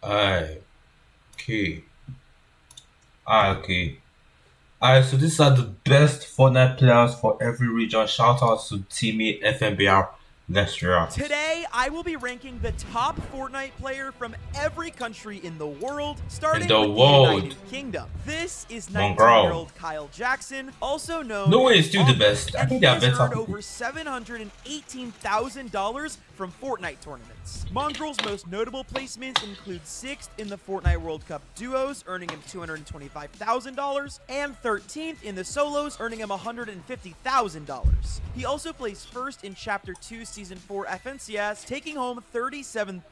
Alright, okay. Okay. Alright, so these are the best Fortnite players for every region. Shout out to teammate FNBR. Let's react. Today, I will be ranking the top Fortnite player from every country in the world, In starting the with the world. United Kingdom. This is Mongrel. 19-year-old Kyle Jackson, also known No way, as it's still the Mongrel, best. I and think he they are has better earned people. over $718,000 from Fortnite tournaments. Mongrel's most notable placements include 6th in the Fortnite World Cup duos, earning him $225,000, and 13th in the solos, earning him $150,000. He also placed first in Chapter 2 Season 4 FNCS, taking home $37,000.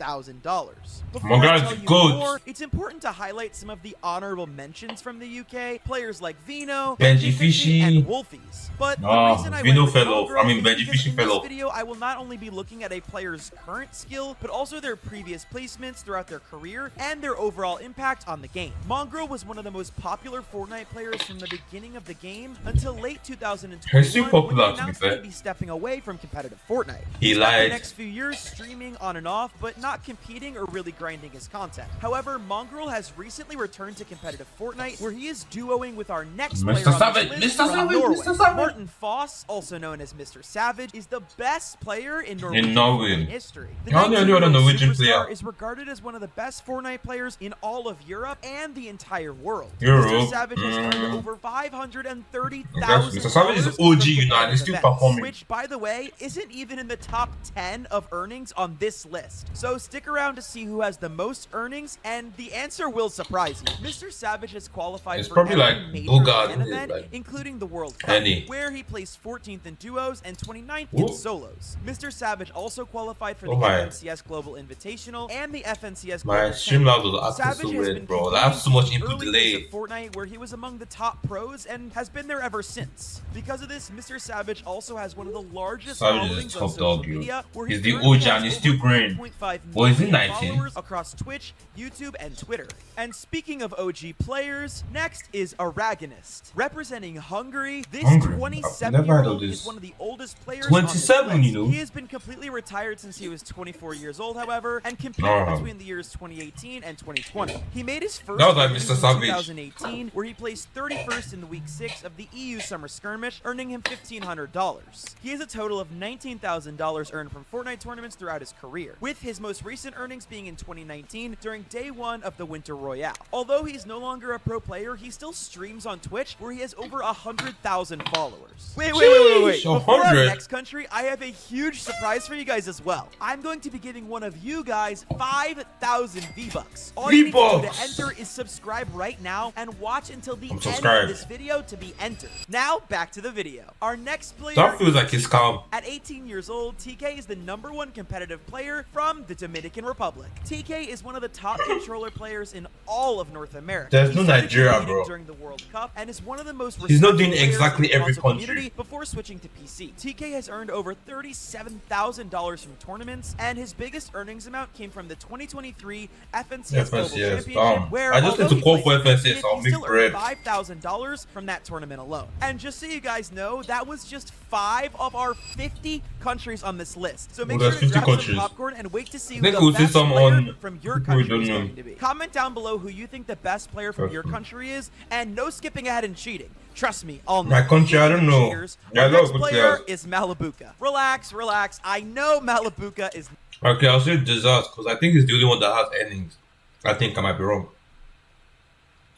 Before Mongrel I is tell you good. more, it's important to highlight some of the honorable mentions from the UK, players like Vino, Benji Fishy. and Wolfies. But the reason I Vino went with fell off. Mongrel I mean, is Benji because Fishy in this fell off. video, I will not only be looking at a player's current skill, but also their previous placements throughout their career and their overall impact on the game. Mongrel was one of the most popular Fortnite players from the beginning of the game until late 2021, He's still popular, when he to be announced fair. he'd be stepping away from competitive Fortnite. He spent the lied. next few years streaming on and off, but not competing or really grinding his content. However, Mongrel has recently returned to competitive Fortnite, where he is duoing with our next Mr. player on Savage, this list Mr. from Savage, Norway. Mr. Savage. Martin Foss, also known as Mr. Savage, is the best player in Norwegian Norway. Fortnite history. The How do you know a 19-year-old Norwegian superstar player? is regarded as one of the best Fortnite players in all of Europe and the entire world. Europe? Mr. Savage has earned over $530,000 Mr. Savage is from OG, you know, and competitive he's still events, performing. which, by the way, isn't even in the top 10 of earnings on this list. So stick around to see who has the most earnings, and the answer will surprise you. Mr. Savage has qualified It's for probably every like major Bogart, LAN event, like including the World Cup, Henny. where he placed 14th in duos and 29th Ooh. in solos. Mr. Savage also qualified for the Oh my. FNCS Global Invitational and the FNCS My Global Streamlabs Championship. was acting Savage so has weird, been bro. I have so much competing in input the early days delay. of Fortnite, where he was among the top pros and has been there ever since. Because of this, Mr. Savage also has one of the largest Savage is followings top on social dog, yo. media, where He's he the currently OG has and he's over still green. 3.5 Boy, is he million 19? followers across Twitch, YouTube, and Twitter. And speaking of OG players, next is Aragonist. Representing Hungary, this Hungary? I've never heard of 27-year-old this. is one of the oldest players on this 27, list. you know. He has been completely retired since he was 24 years old, however, and competed Oh. between the years 2018 and 2020. He made his first That was like debut Mr. in Savage. 2018, where he placed 31st in the week 6 of the EU Summer Skirmish, earning him $1,500. He has a total of $19,000 earned from Fortnite tournaments throughout his career, with his most recent earnings being in 2019 during day 1 of the Winter Royale. Although he's no longer a pro player, he still streams on Twitch, where he has over 100,000 followers. Wait. Sheesh, Before our 100. next country, I have a huge surprise for you guys as well. I'm going to be giving one of you guys 5,000 V-Bucks. All you need to do to V-Bucks. enter is subscribe right now and watch until the end of subscribed. this video to be entered. Now, back to the video. Our next player That feels like he's calm. at 18 years old, TK is the #1 competitive player from the Dominican Republic. TK is one of the top controller players in all of North America. There's He no started Nigeria, competing bro. during the World Cup and is one of the most He's not respected doing players in exactly the every console country. community before switching to PC. TK has earned over $37,000 from tournaments, and his biggest earnings amount came from the 2023 FNCS Global FNCS, Championship, where I just need although to call he for placed FNCS, 50th, I'll he make still bread. earned $5,000 from that tournament alone. And just so you guys know, that was just 5 of our 50 countries on this list. So make Oh, sure there's to 50 grab some countries. popcorn and wait to see who Think the we'll see best some player on from your people we country is don't know. going to be. Comment down below who you think the best player from your country is, and no skipping ahead and cheating. Trust me, all know. My country, I don't know. Cheaters. Yeah, I Our love next good player players. is Malibuka. Relax. I know Malibuka is Okay, I'll say Desert because I think he's the only one that has earnings. I think I might be wrong.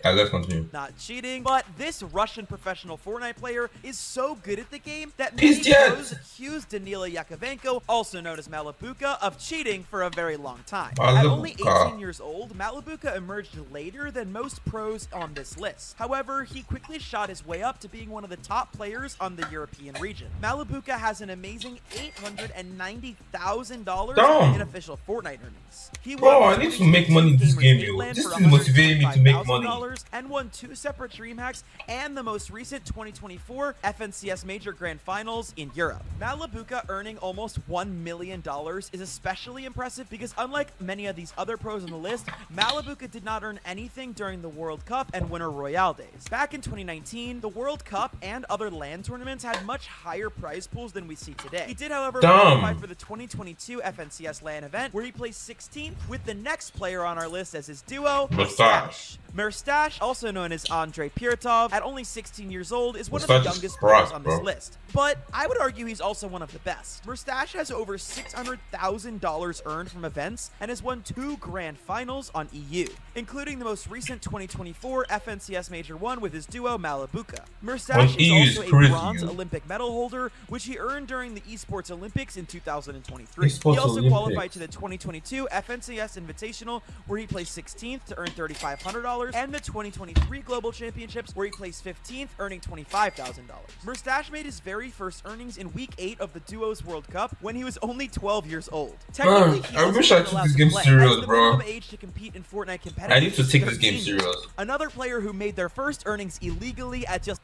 Let's continue. not cheating, but this Russian professional Fortnite player is so good at the game that He's many dead. pros accused Danila Yakovenko, also known as Malibuka, of cheating for a very long time. At Malibuka. only 18 years old, Malibuka emerged later than most pros on this list. However, he quickly shot his way up to being one of the top players on the European region. Malibuka has an amazing $890,000 Damn. in official Fortnite earnings. He Bro, won I the need to make money in this 2016 game, Gamers yo. Midland This for is motivating me to make money. $125,000, and won 2 separate DreamHacks and the most recent 2024 FNCS Major Grand Finals in Europe. Malabuka earning almost $1 million is especially impressive because unlike many of these other pros on the list, Malabuka did not earn anything during the World Cup and Winter Royale days. Back in 2019, the World Cup and other LAN tournaments had much higher prize pools than we see today. He did, however, qualify for the 2022 FNCS LAN event, where he placed 16th with the next player on our list as his duo, Mustache. Mustache, also known as Andrei Piratov, at only 16 years old, is one of the youngest players on this list. But I would argue he's also one of the best. Mustache has over $600,000 earned from events and has won 2 grand finals on EU, including the most recent 2024 FNCS Major 1 with his duo Malabuka. Mustache is also a bronze Olympic medal holder, which he earned during the Esports Olympics in 2023. He also qualified to the 2022 FNCS Invitational, where he placed 16th to earn $3,500, and the 2023 Global Championships, where he placed 15th, earning $25,000. Mustache made his very first earnings in Week 8 of the Duos World Cup when he was only 12 years old. Technically, I wish I took this game serious, bro. Age to compete in Fortnite competitive I need to take this game serious. Another player who made their first earnings illegally at just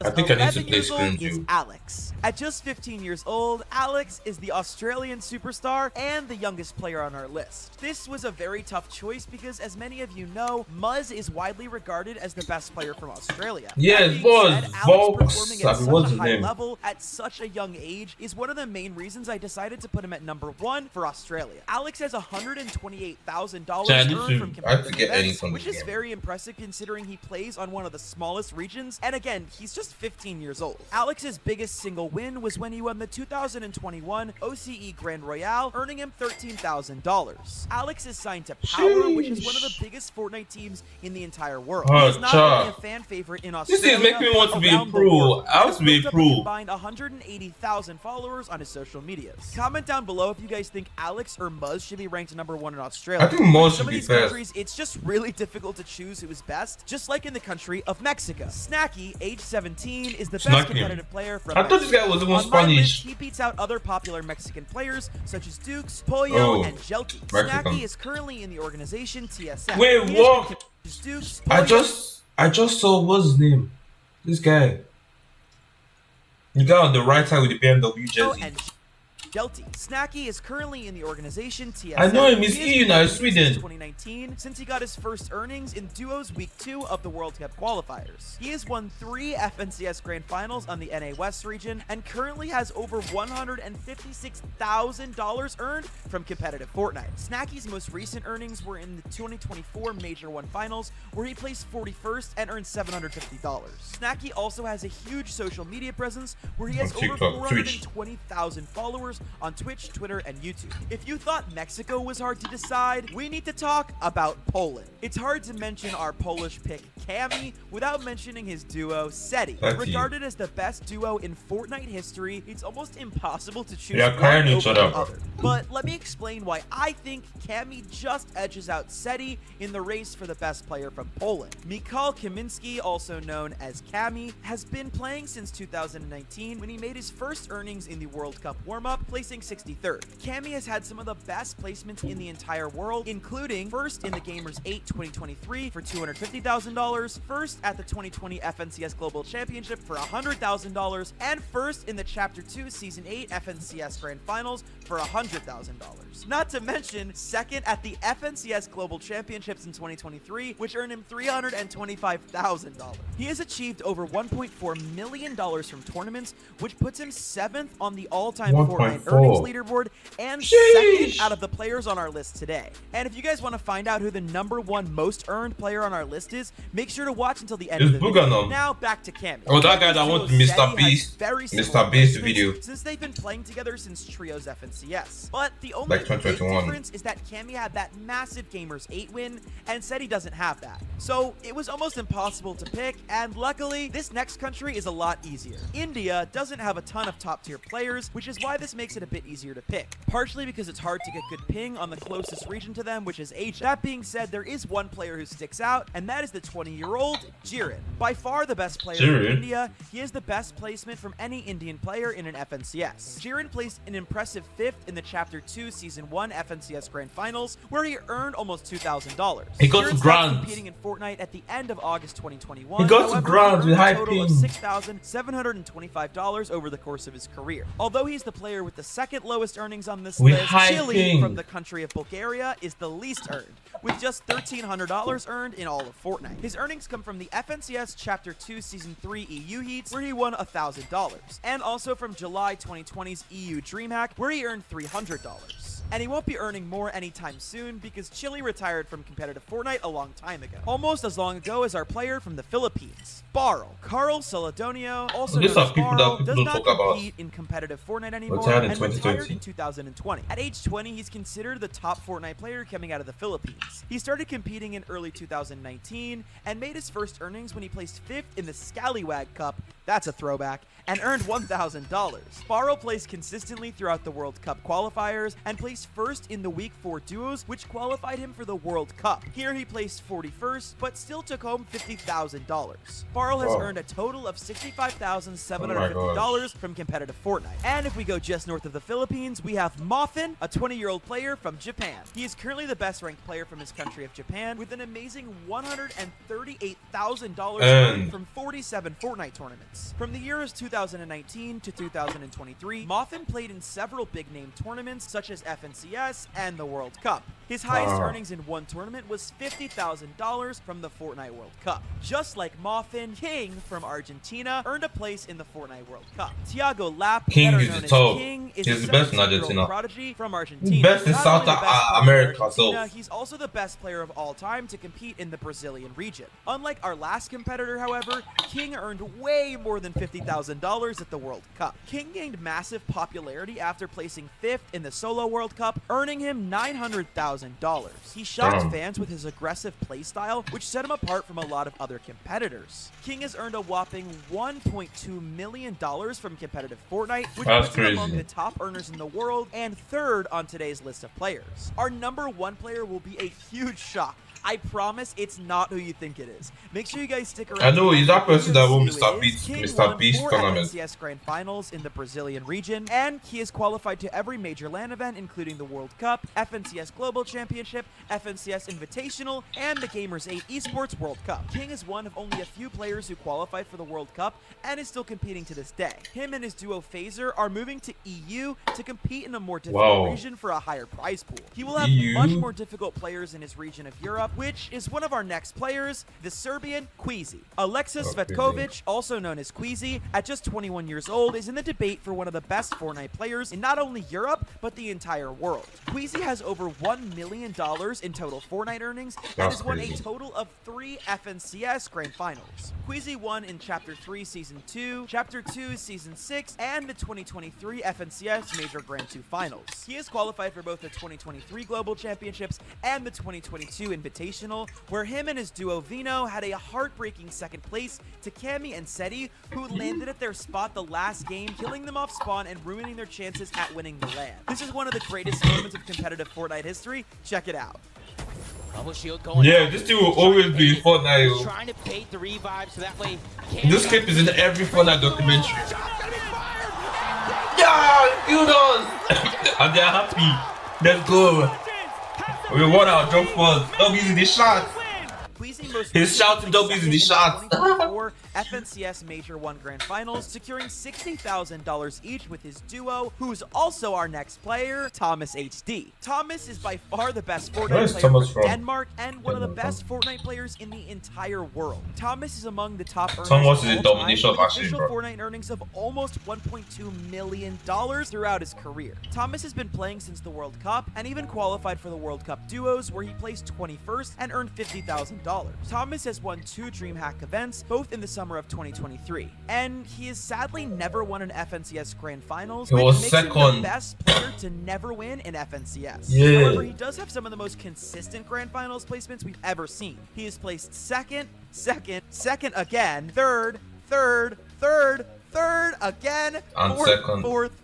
I think I need to play Scream is too. Alex. At just 15 years old, Alex is the Australian superstar and the youngest player on our list. This was a very tough choice because, as many of you know, Muzz is widely regarded as the best player from Australia. Yeah, it was Volks. At such a high level at such a young age is one of the main reasons I decided to put him at number 1 for Australia. Alex has $128,000 earned from competitive events, which is very impressive considering he plays on one of the smallest regions, and again, he's just 15 years old. Alex's biggest single win was when he won the 2021 OCE Grand Royale, earning him $13,000. Alex is signed to Power, which is one of the biggest Fortnite teams in the entire world. He is not only a fan favorite in Australia, this is making me want to be a pro. I want to be a pro. Combined 180,000 followers on his social medias. Comment down below if you guys think Alex or Muzz should be ranked number 1 in Australia. I think Muzz should Some of be these first. countries, it's just really difficult to choose who is best, just like in the country of Mexico. Snacky, age 17, is the best competitive player from I thought this guy was even on my Spanish. list, he beats out other popular Mexican players such as Dukes, Pollo, and Jelty. Snacky is currently in the organization TSM. Wait, what? Dukes, I just saw what's his name. This guy. The guy on the right side with the BMW jersey. Jelty. Snacky is currently in the organization TSM. I know him, he's EU now, Sweden. 2019, since he got his first earnings in Duos Week 2 of the World Cup qualifiers. He has won 3 FNCS Grand Finals on the NA West region and currently has over $156,000 earned from competitive Fortnite. Snacky's most recent earnings were in the 2024 Major 1 Finals, where he placed 41st and earned $750. Snacky also has a huge social media presence where he has over 420,000 followers on Twitch, Twitter, and YouTube. If you thought Mexico was hard to decide, we need to talk about Poland. It's hard to mention our Polish pick, Kami, without mentioning his duo, Seti. Regarded as the best duo in Fortnite history, it's almost impossible to choose one over the other. But let me explain why I think Kami just edges out Seti in the race for the best player from Poland. Mikhail Kaminski, also known as Kami, has been playing since 2019 when he made his first earnings in the World Cup warm-up, placing 63rd. Kami has had some of the best placements in the entire world, including first in the Gamers 8 2023 for $250,000, first at the 2020 FNCS Global Championship for $100,000, and first in the Chapter 2 Season 8 FNCS Grand Finals for $100,000. Not to mention second at the FNCS Global Championships in 2023, which earned him $325,000. He has achieved over $1.4 million from tournaments, which puts him 7th on the all-time Fortnite earnings leaderboard and second out of the players on our list today. And if you guys want to find out who the number 1 most earned player on our list is, make sure to watch until the end of the video. Now back to Kami. Oh, that guy that wants Mr. Beast. Mr. Beast video. Since they've been playing together since Trio's FNCS. But the only big difference is that Kami had that massive Gamers 8 win, and Seti doesn't have that. So it was almost impossible to pick, and luckily, this next country is a lot easier. India doesn't have a ton of top tier players, which is why this makes makes it a bit easier to pick, partially because it's hard to get good ping on the closest region to them, which is Asia. That being said, there is one player who sticks out, and that is the 20-year-old Jiren. By far the best player from India, he has the best placement from any Indian player in an FNCS. Jiren placed an impressive 5th in the Chapter 2 Season 1 FNCS Grand Finals, where he earned almost $2,000. He got to grand. Competing in Fortnite at the end of August 2021. He got to grand with high ping. $6,725 over the course of his career. Although he's the player with the second lowest earnings on this list, Chile from the country of Bulgaria is the least earned, with just $1,300 earned in all of Fortnite. His earnings come from the FNCS Chapter 2 Season 3 EU Heats, where he won $1,000, and also from July 2020's EU DreamHack, where he earned $300. And he won't be earning more anytime soon because Chile retired from competitive Fortnite a long time ago. Almost as long ago as our player from the Philippines, Barl. Carl Celedonio, also known as Barl, does not compete in competitive Fortnite anymore and retired in 2020. At age 20, he's considered the top Fortnite player coming out of the Philippines. He started competing in early 2019 and made his first earnings when he placed 5th in the Scallywag Cup, that's a throwback, and earned $1,000. Barl plays consistently throughout the World Cup qualifiers and placed first in the Week 4 duos, which qualified him for the World Cup. Here he placed 41st, but still took home $50,000. Barl has earned a total of $65,750 from competitive Fortnite. And if we go just north of the Philippines, we have Muffin, a 20-year-old player from Japan. He is currently the best ranked player from his country of Japan, with an amazing $138,000 earned from 47 Fortnite tournaments. From the years 2019 to 2023, Muffin played in several big-name tournaments such as FNCS and the World Cup. His highest earnings in one tournament was $50,000 from the Fortnite World Cup. Just like Muffin, King from Argentina earned a place in the Fortnite World Cup. Thiago Lap, King better is known the as top. King, is He's a the best in 17-year-old Argentina. prodigy from Argentina. Best in Not South only the best player in America, Argentina, so. he's also the best player of all time to compete in the Brazilian region. Unlike our last competitor, however, King earned way more than $50,000 at the World Cup. King gained massive popularity after placing 5th in the Solo World Cup, earning him $900,000. He shocked fans with his aggressive playstyle, which set him apart from a lot of other competitors. King has earned a whopping $1.2 million from competitive Fortnite, which puts him among the top earners in the world and 3rd on today's list of players. Our number 1 player will be a huge shock. I promise it's not who you think it is. Make sure you guys stick around. I know, he's that person that won Mr. Beast four tournament. FNCS Grand Finals in the Brazilian region, and he is qualified to every major LAN event, including the World Cup, FNCS Global Championship, FNCS Invitational, and the Gamers 8 Esports World Cup. King is one of only a few players who qualified for the World Cup and is still competing to this day. Him and his duo Phaser are moving to EU to compete in a more difficult region for a higher prize pool. He will have much more difficult players in his region of Europe, which is one of our next players, the Serbian Queasy. Alexis Svetkovic, also known as Queasy, at just 21 years old, is in the debate for one of the best Fortnite players in not only Europe, but the entire world. Queasy has over $1 million in total Fortnite earnings and has won a total of 3 FNCS Grand Finals. Queasy won in Chapter 3 Season 2, Chapter 2 Season 6, and the 2023 FNCS Major Grand 2 Finals. He is qualified for both the 2023 Global Championships and the 2022 Invitational, where him and his duo Vino had a heartbreaking second place to Cami and Seti, who landed at their spot the last game, killing them off spawn and ruining their chances at winning the LAN. This is one of the greatest moments of competitive Fortnite history. Check it out. Yeah, this dude will always be in Fortnite. Trying to bait the revive so that way. This clip is in every Fortnite documentary. Yeah, kudos! And they're happy. Let's go. We won our jump first. Don't use the shots. He's shouting, don't use the shots. FNCS Major 1 Grand Finals, securing $60,000 each with his duo, who's also our next player, Thomas HD. Thomas is by far the best Fortnite player from Denmark and one of the best Fortnite players in the entire world. Thomas is among the top earners Thomas is a of all domination time, with machine, official bro. Fortnite earnings of almost $1.2 million throughout his career. Thomas has been playing since the World Cup and even qualified for the World Cup duos, where he placed 21st and earned $50,000. Thomas has won 2 DreamHack events, both in the summer of 2023, and he has sadly never won an FNCS Grand Finals, which makes him the best player to never win an FNCS. However, he does have some of the most consistent Grand Finals placements we've ever seen. He has placed second, again, third again, and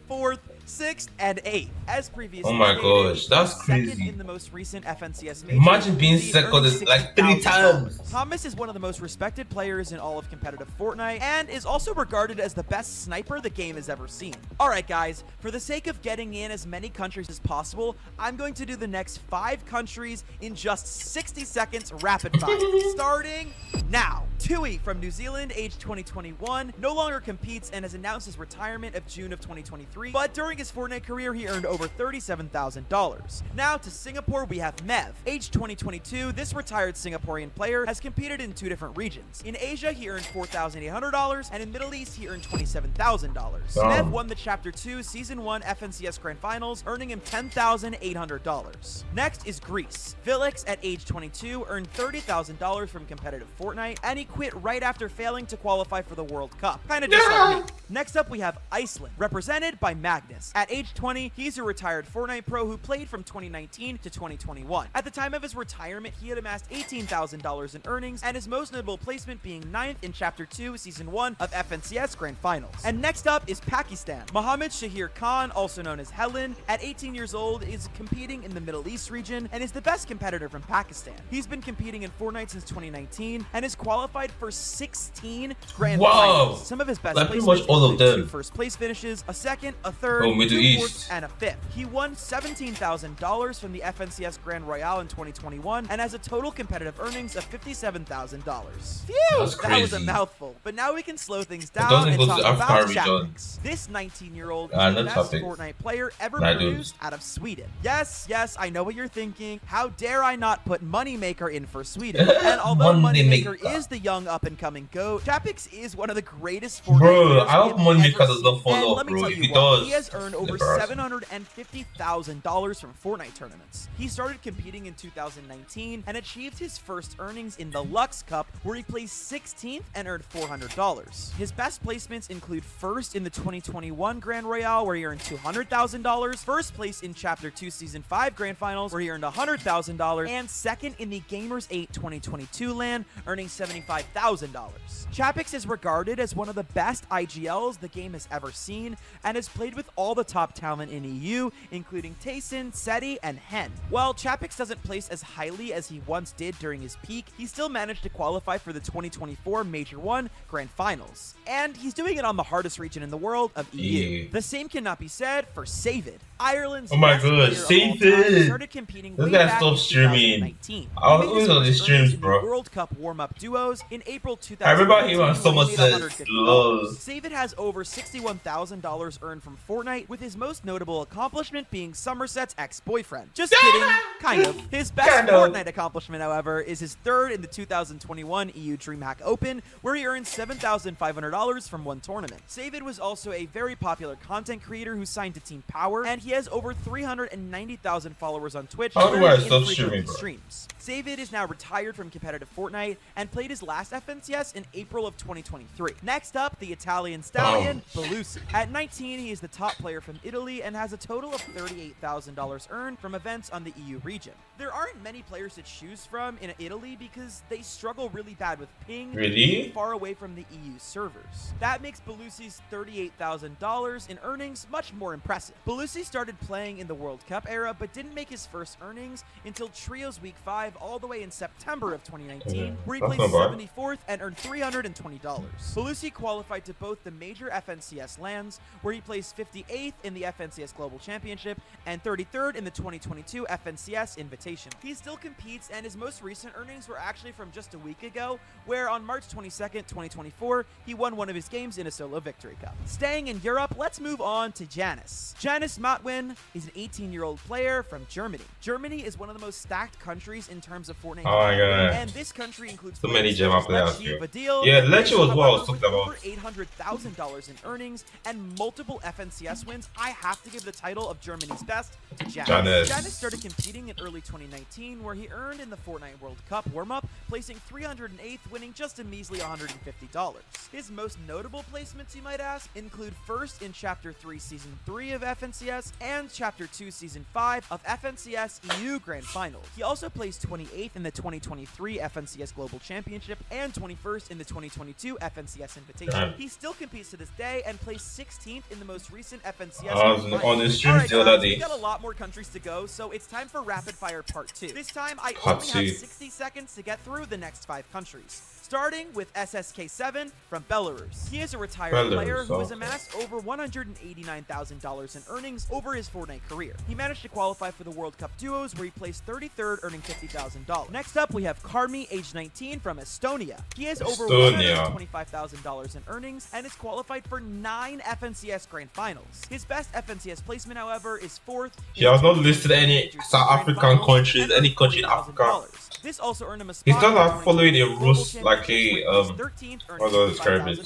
fourth, 6th, and 8th. As previously Oh my stated, gosh, he that's was second crazy. in the most recent FNCS major. Imagine being He's second earning is like 3 $60,000. times. Thomas is one of the most respected players in all of competitive Fortnite and is also regarded as the best sniper the game has ever seen. Alright guys, for the sake of getting in as many countries as possible, I'm going to do the next 5 countries in just 60 seconds rapid fire. Starting now. Tui from New Zealand, age 2021, no longer competes and has announced his retirement of June of 2023, but during his Fortnite career, he earned over $37,000. Now to Singapore, we have Mev. Age 2022, this retired Singaporean player has competed in 2 different regions. In Asia, he earned $4,800, and in Middle East, he earned $27,000. Mev won the Chapter 2 Season 1 FNCS Grand Finals, earning him $10,800. Next is Greece. Vilix, at age 22, earned $30,000 from competitive Fortnite, and he quit right after failing to qualify for the World Cup. Kinda just like me. Next up, we have Iceland, represented by Magnus. At age 20, he's a retired Fortnite pro who played from 2019 to 2021. At the time of his retirement, he had amassed $18,000 in earnings, and his most notable placement being 9th in Chapter 2, Season 1 of FNCS Grand Finals. And next up is Pakistan. Mohammed Shahir Khan, also known as Helen, at 18 years old, is competing in the Middle East region and is the best competitor from Pakistan. He's been competing in Fortnite since 2019 and is qualified for 16 Grand Finals. Some of his best like pretty much placements all of include them. 2 first place finishes, a second, a third, Middle 2 East. fourths, and a 5th. He won $17,000 from the FNCS Grand Royale in 2021 and has a total competitive earnings of $57,000. Phew! That's That was a crazy. mouthful. But now we can slow things down doesn't and go to talk the about African region. Chapix. This 19-year-old is No the best topic. Fortnite player ever Nah, dude. produced out of Sweden. Yes, I know what you're thinking. How dare I not put Moneymaker in for Sweden? And although Moneymaker Moneymaker. is the young up-and-coming GOAT, Chapix is one of the greatest Fortnite Bro, players I hope we have Moneymaker ever does seen. not fall And off, let me bro. tell If you he what, does, he has earned over embarrassing. $750,000 from Fortnite tournaments. He started competing in 2019 and achieved his first earnings in the Lux Cup, where he placed 16th and earned $400. His best placements include first in the 2021 Grand Royale, where he earned $200,000, first place in Chapter 2 Season 5 Grand Finals, where he earned $100,000, and second in the Gamers 8 2022 LAN, earning $75,000. Chapix is regarded as one of the best IGLs the game has ever seen, and has played with all the top talent in EU, including Tayson, Seti, and Hen. While Chapix doesn't place as highly as he once did during his peak, he still managed to qualify for the 2024 Major 1 Grand Finals. And he's doing it on the hardest region in the world of EU. Yeah. The same cannot be said for Savid. Ireland's Oh my best God, player of all time, Savid! started competing This way guy back stopped in streaming. 2019. I was He made always his on first his streams, earnings in the bro. World Cup warm-up duos in April I remember him 2019, on when he Somerset. made $150. Lol. Savid has over $61,000 earned from Fortnite, with his most notable accomplishment being Somerset's ex-boyfriend. Just kidding, kind of. His best Kind of. Fortnite accomplishment, however, is his third in the 2021 EU DreamHack Open, where he earned $7,500 from one tournament. Savid was also a very popular content creator who signed to Team Power, and he has over 390,000 followers on Twitch. How do where I he stop infrequently streaming, bro? streams. Savid is now retired from competitive Fortnite and played his last FNCS in April of 2023. Next up, the Italian stallion, Belusi. At 19, he is the top player from Italy and has a total of $38,000 earned from events on the EU region. There aren't many players to choose from in Italy because they struggle really bad with ping Really? being far away from the EU servers. That makes Belusi's $38,000 in earnings much more impressive. Belusi started playing in the World Cup era but didn't make his first earnings until Trios Week 5 all the way in September of 2019, where he That's placed not bad. 74th and earned $320. Belusi qualified to both the major FNCS lands, where he placed 58th in the FNCS Global Championship and 33rd in the 2022 FNCS Invitational. He still competes, and his most recent earnings were actually from just a week ago, where on March 22nd, 2024, he won one of his games in a solo victory cup. Staying in Europe, let's move on to Janis. Janis Matwin is an 18-year-old player from Germany. Germany is one of the most stacked countries in terms of Fortnite. Oh my God. And this country includes So many players German such as players Lecce, here. Vadil, Yeah, and Lecce was what I was however, with talking over about. $800,000 in earnings and multiple FNCS wins, I have to give the title of Germany's best to Janis. Janis. Janis started competing in early 2019, where he earned in the Fortnite World Cup warm-up, placing 308th, winning just a measly $150. His most notable placements, you might ask, include first in Chapter 3 Season 3 of FNCS and Chapter 2 Season 5 of FNCS EU Grand Finals. He also placed 28th in the 2023 FNCS Global Championship and 21st in the 2022 FNCS Invitation. He still competes to this day and placed 16th in the most recent FNCS. On the streams the other day. We got a lot more countries to go, so it's time for Rapid Fire Part 2. This time, I only have 60 seconds to get through the next 5 countries. Starting with SSK7 from Belarus. He is a retired player who has amassed over $189,000 in earnings over his Fortnite career. He managed to qualify for the World Cup Duos, where he placed 33rd, earning $50,000. Next up, we have Karmi, age 19, from Estonia. He has over $125,000 in earnings and is qualified for 9 FNCS Grand Finals. His best FNCS placement, however, is 4th. He has not listed any South African countries, any country in Africa. This also earned him a spot. He's not following a rules like a 13th, what do I describe it?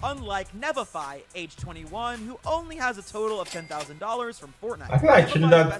Unlike Nevify, age 21, who only has a total of $10,000 from Fortnite. I feel like Trinidad, I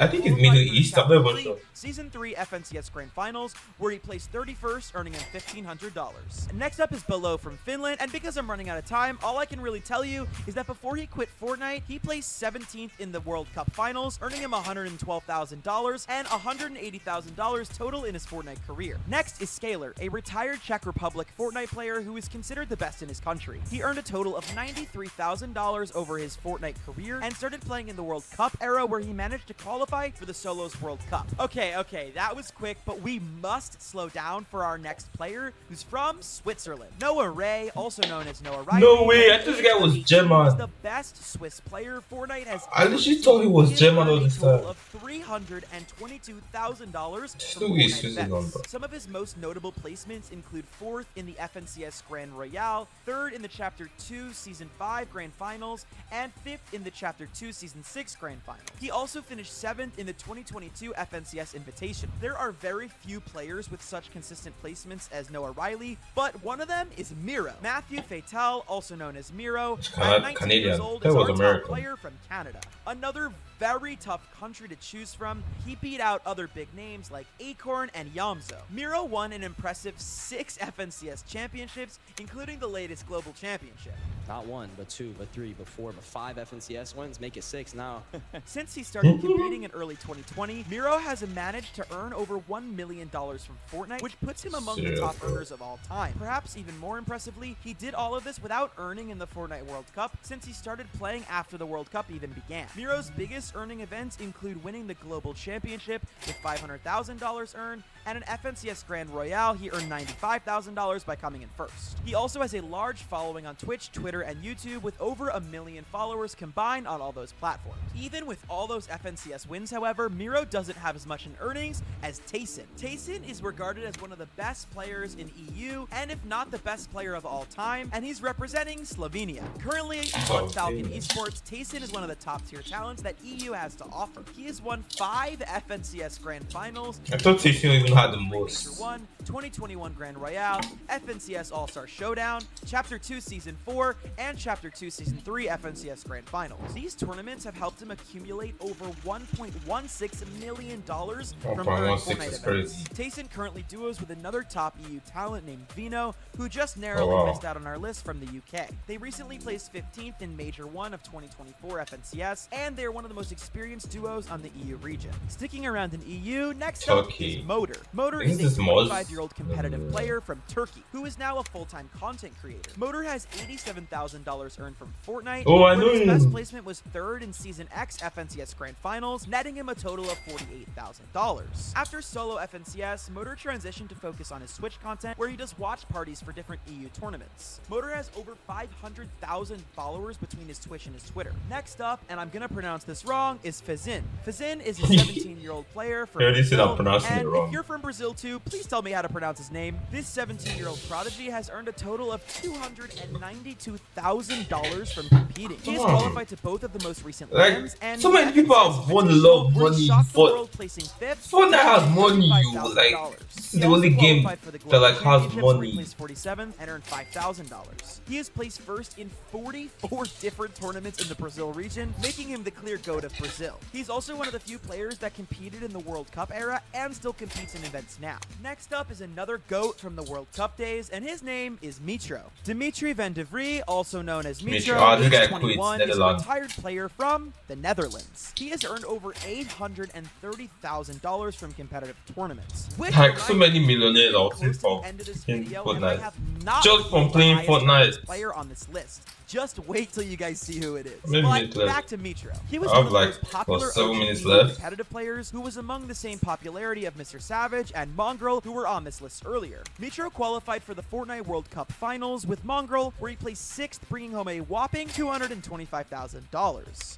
think it's Middle East. I'm never sure. Season 3 FNCS Grand Finals, where he placed 31st, earning him $1,500. Next up is Below from Finland, and because I'm running out of time, all I can really tell you is that before he quit Fortnite, he placed 17th in the World Cup Finals, earning him $112,000 and $180,000 total in his Fortnite career. Next is Scalar, a retired Czech Republic Fortnite player who is considered the best in his country. He earned a total of $93,000 over his Fortnite career and started playing in the World Cup era, where he managed to qualify for the Solos World Cup. Okay, that was quick, but we must slow down for our next player, who's from Switzerland. Noah Ray, also known as Noah Riley. No way, I thought this guy was German. He's the best Swiss player Fortnite has I literally thought he was German all this time. Of $322,000 Some of his most notable placements include 4th in the FNCS Grand Royale, 3rd in the Chapter 2 Season 5 Grand Finals, and 5th in the Chapter 2 Season 6 Grand Finals. He also finished 7th in the 2022 FNCS Invitation. There are very few players with such consistent placements as Noah Riley, but one of them is Miro. Matthew Fatal, also known as Miro, at 19 years old, is our top player from Canada. Another very tough country to choose from. He beat out other big names like Acorn and Yamzo. Miro won an impressive 6 FNCS championships, including the latest global championship. Not 1, but 2, but 3, but 4, but 5 FNCS wins, make it 6 now. Since he started competing in early 2020, Miro has managed to earn over $1 million from Fortnite, which puts him among the top earners of all time. Perhaps even more impressively, he did all of this without earning in the Fortnite World Cup, since he started playing after the World Cup even began. Miro's biggest earning events include winning the Global Championship with $500,000 earned, and an FNCS Grand Royale, he earned $95,000 by coming in first. He also has a large following on Twitch, Twitter, and YouTube, with over 1 million followers combined on all those platforms. Even with all those FNCS wins, however, Miro doesn't have as much in earnings as Tayson. Tayson is regarded as one of the best players in EU, and if not the best player of all time, and he's representing Slovenia. Currently on Falcon Esports, Tayson is one of the top tier talents that EU has to offer. He has won 5 FNCS Grand Finals. I thought Tayson even had the most. 1, 2021 Grand Royale, FNCS All-Star Showdown, Chapter 2 Season 4, and Chapter 2 Season 3 FNCS Grand Finals. These tournaments have helped him accumulate over $1.16 million from earned Fortnite events. Tayson currently duos with another top EU talent named Vino, who just narrowly missed out on our list from the UK. They recently placed 15th in Major 1 of 2024 FNCS, and they're one of the most experienced duos on the EU region. Sticking around in EU, next up is Motor. Motor is a 25-year-old competitive player from Turkey, who is now a full-time content creator. Motor has $87,000 earned from Fortnite, where his best placement was 3rd in Season X FNCS Grand Finals, netting him a total of $48,000. After solo FNCS, Motor transitioned to focus on his Twitch content, where he does watch parties for different EU tournaments. Motor has over 500,000 followers between his Twitch and his Twitter. Next up, and I'm gonna pronounce this wrong, is Fazin. Fazin is a 17-year-old player from Brazil, and if you're from Brazil too, please tell me how to pronounce his name. This 17-year-old prodigy has earned a total of $292,000 from competing. He is qualified to both of the most recent lands, and so many people have won a lot of money, but Fortnite has money, you like. This is the only game that like has money. He placed 47th and earned $5,000. He has placed first in 44 different tournaments in the Brazil region, making him the clear GOAT of Brazil. He's also one of the few players that competed in the World Cup era and still competes in events now. Next up is another GOAT from the World Cup days, and his name is Mitro. Dimitri Van de Vrie, also known as Mitro, age 21, is a retired player from the Netherlands. He has earned over $830,000 from competitive tournaments. Which Like so many millionaires I'll see close to from the end of this in video, and I Fortnite. have not Just from revealed the playing highest Fortnite. ranked player on this list. Just wait till you guys see who it is. Maybe But it's left. back to Mitro. He was I one have of the like, most popular 7 OG minutes EU left. competitive players who was among the same popularity of Mr. Savage and Mongrel, who were on this list earlier. Mitro qualified for the Fortnite World Cup Finals with Mongrel, where he placed 6th, bringing home a whopping $225,000.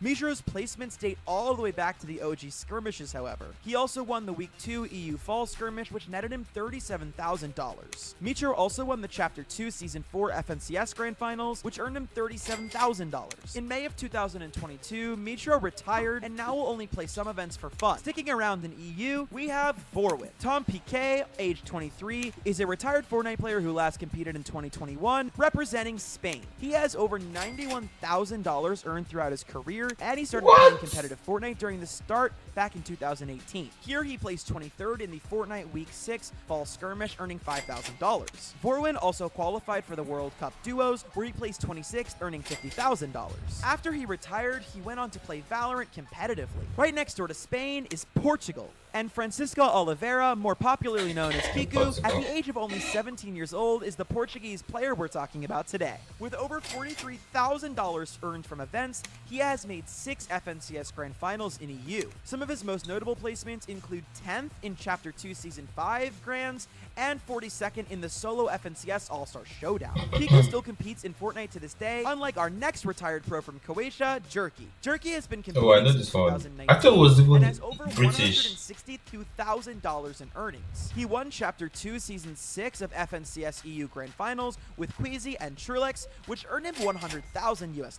Mitro's placements date all the way back to the OG skirmishes, however. He also won the Week 2 EU Fall Skirmish, which netted him $37,000. Mitro also won the Chapter 2 Season 4 FNCS Grand Finals, which earned him $37,000. In May of 2022, Mitro retired and now will only play some events for fun. Sticking around in EU, we have Vorwin. Tom Piquet, age 23, is a retired Fortnite player who last competed in 2021, representing Spain. He has over $91,000 earned throughout his career, and he started playing competitive Fortnite during the start back in 2018. Here he placed 23rd in the Fortnite Week 6 Fall Skirmish, earning $5,000. Vorwin also qualified for the World Cup Duos, where he placed 26th, earning $50,000. After he retired, he went on to play Valorant competitively. Right next door to Spain is Portugal, and Francisco Oliveira, more popularly known as Kiku, at the age of only 17 years old, is the Portuguese player we're talking about today. With over $43,000 earned from events, he has made 6 FNCS Grand Finals in EU. Some of his most notable placements include 10th in Chapter 2 Season 5 Grands and 42nd in the solo FNCS All-Star Showdown. Kiku still competes in Fortnite to this day, unlike our next retired pro from Croatia, Jerky. Jerky has been competing Oh, I know since this one. 2019 I thought it was even and has over British. $162,000 in earnings. He won Chapter 2 Season 6 of FNCS EU Grand Finals with Queasy and Trulex, which earned him $100,000 US.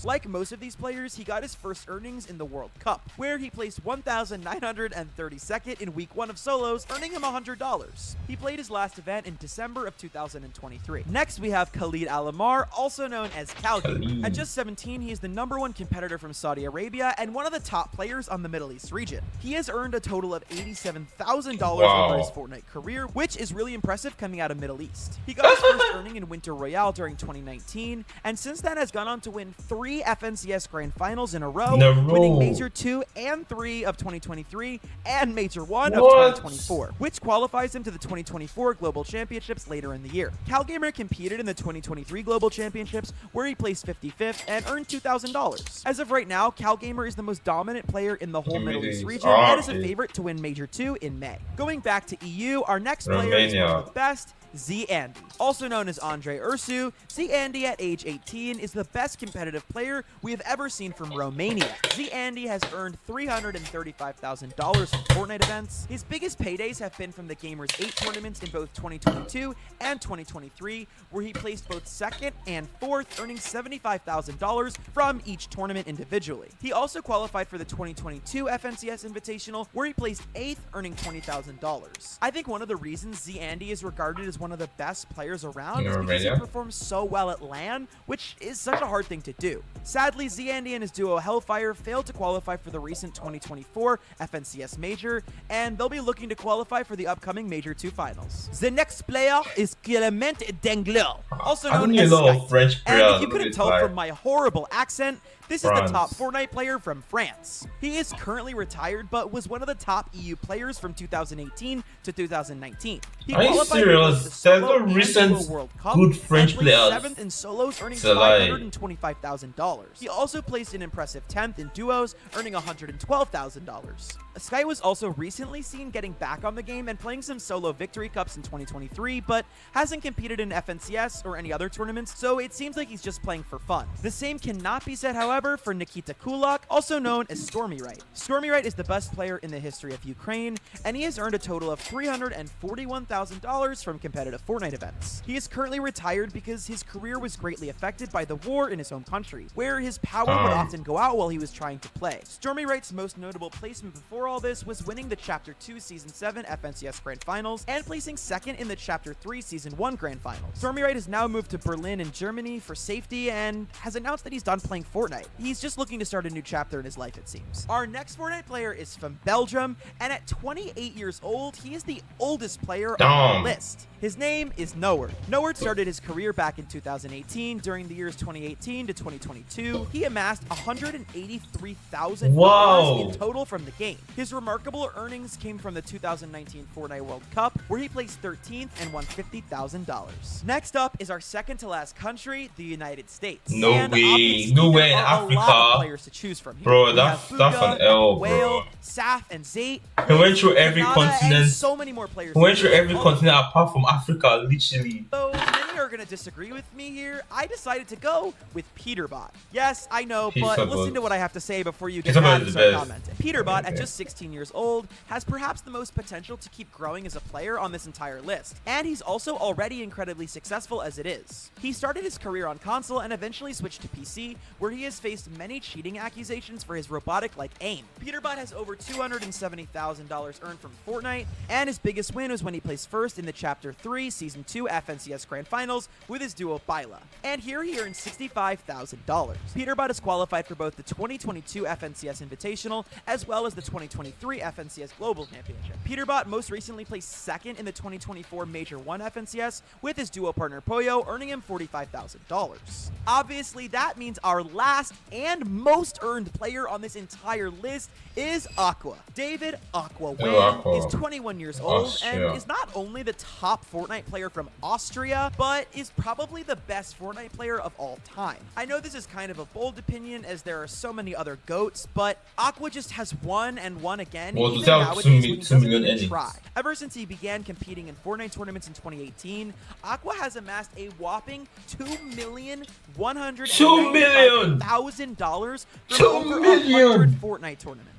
Like most of these players, he got his first earnings in the World Cup, where he placed 1,932nd in Week 1 of solos, earning him $100. He played his last event in December of 2023. Next, we have Khalid Alamar, also known as Calgi. At just 17, he is the #1 competitor from Saudi Arabia and one of the top players on the Middle East region. He has earned a total of $87,000 over his Fortnite career, which is really impressive coming out of Middle East. He got his first earning in Winter Royale during 2019, and since then has gone on to win 3 FNCS Grand Finals in a row, winning Major 2 and 3 of 2023 and Major 1 of 2024, which qualifies him to the 2024 Global Championships later in the year. Calgamer competed in the 2023 Global Championships, where he placed 55th and earned $2,000. As of right now, Calgamer is the most dominant player in the whole Middle East region and is a favorite to win Major 2 in May. Going back to EU, our next player is one of the best, Z Andy. Also known as Andre Ursu, Z Andy at age 18 is the best competitive player we have ever seen from Romania. Z Andy has earned $335,000 from Fortnite events. His biggest paydays have been from the Gamers 8 tournaments in both 2022 and 2023, where he placed both 2nd and 4th, earning $75,000 from each tournament individually. He also qualified for the 2022 FNCS Invitational, where he placed 8th, earning $20,000. I think one of the reasons Z Andy is regarded as one of the best players around is because he performs so well at LAN, which is such a hard thing to do. Sadly, Z Andy and his duo Hellfire failed to qualify for the recent 2024 FNCS Major, and they'll be looking to qualify for the upcoming Major 2 finals. The next player is Clement Dengler, also known as Sky. And if you couldn't tell from my horrible accent, this is the top Fortnite player from France. He is currently retired, but was one of the top EU players from 2018 to 2019. He Are you serious? There's no recent good French players. 7th in solos, earning $525,000. He also placed an impressive 10th in duos, earning $112,000. Sky was also recently seen getting back on the game and playing some solo victory cups in 2023, but hasn't competed in FNCS or any other tournaments, so it seems like he's just playing for fun. The same cannot be said, however, for Nikita Kulak, also known as Stormyrite. Stormyrite is the best player in the history of Ukraine, and he has earned a total of $341,000 from competitive Fortnite events. He is currently retired because his career was greatly affected by the war in his home country, where his power would often go out while he was trying to play. Stormyrite's most notable placement before all this was winning the Chapter 2 Season 7 FNCS Grand Finals and placing 2nd in the Chapter 3 Season 1 Grand Finals. Stormyrite has now moved to Berlin in Germany for safety and has announced that he's done playing Fortnite. right. He's just looking to start a new chapter in his life, it seems. Our next Fortnite player is from Belgium, and at 28 years old, he is the oldest player on the list. His name is Noward. Noward started his career back in 2018. During the years 2018 to 2022, he amassed $183,000 in total from the game. His remarkable earnings came from the 2019 Fortnite World Cup, where he placed 13th and won $50,000. Next up is our second to last country, the United States. No and way. No way in Africa. A lot of players to choose from here. Bro, that's an L, Whale, bro. Saf, and Zayt. He went through every continent. So many more players. He went through every continent apart from Africa, literally. So many are going to disagree with me here. I decided to go with Peterbot. Yes, I know, but listen to what I have to say before you get mad and start commenting. Peterbot, at just 16 years old, has perhaps the most potential to keep growing as a player on this entire list. And he's also already incredibly successful as it is. He started his career on console and eventually switched to PC, where he has faced many cheating accusations for his robotic-like aim. Peterbot has over $270,000 earned from Fortnite, and his biggest win was when he placed first in the Chapter 3 Season 2 FNCS Grand Finals with his duo Byla. And here he earned $65,000. Peterbot is qualified for both the 2022 FNCS Invitational as well as the 2023 FNCS Global Championship. Peterbot most recently placed second in the 2024 Major 1 FNCS with his duo partner Poyo, earning him $45,000. Obviously, that means our last and most earned player on this entire list is Aqua. David Aqua Wang is 21 years old and is not only the top Fortnite player from Austria, but is probably the best Fortnite player of all time. I know this is kind of a bold opinion as there are so many other GOATs, but Aqua just has won and won again, even nowadays when he doesn't even try. Ever since he began competing in Fortnite tournaments in 2018, Aqua has amassed a whopping $2,195,000 from over 100 Fortnite tournaments.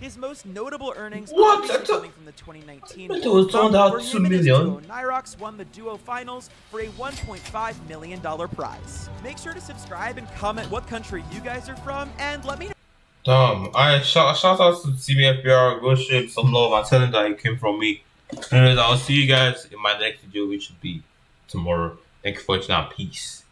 His most notable earnings are coming from the 2019 World Cup, where him and his duo Nyrox won the duo finals for a $1.5 million prize. Make sure to subscribe and comment what country you guys are from, and let me know. Damn, shout out to CBFBR, go show him some love and tell him that it came from me. Anyways, I'll see you guys in my next video, which should be tomorrow. Thank you for watching, peace.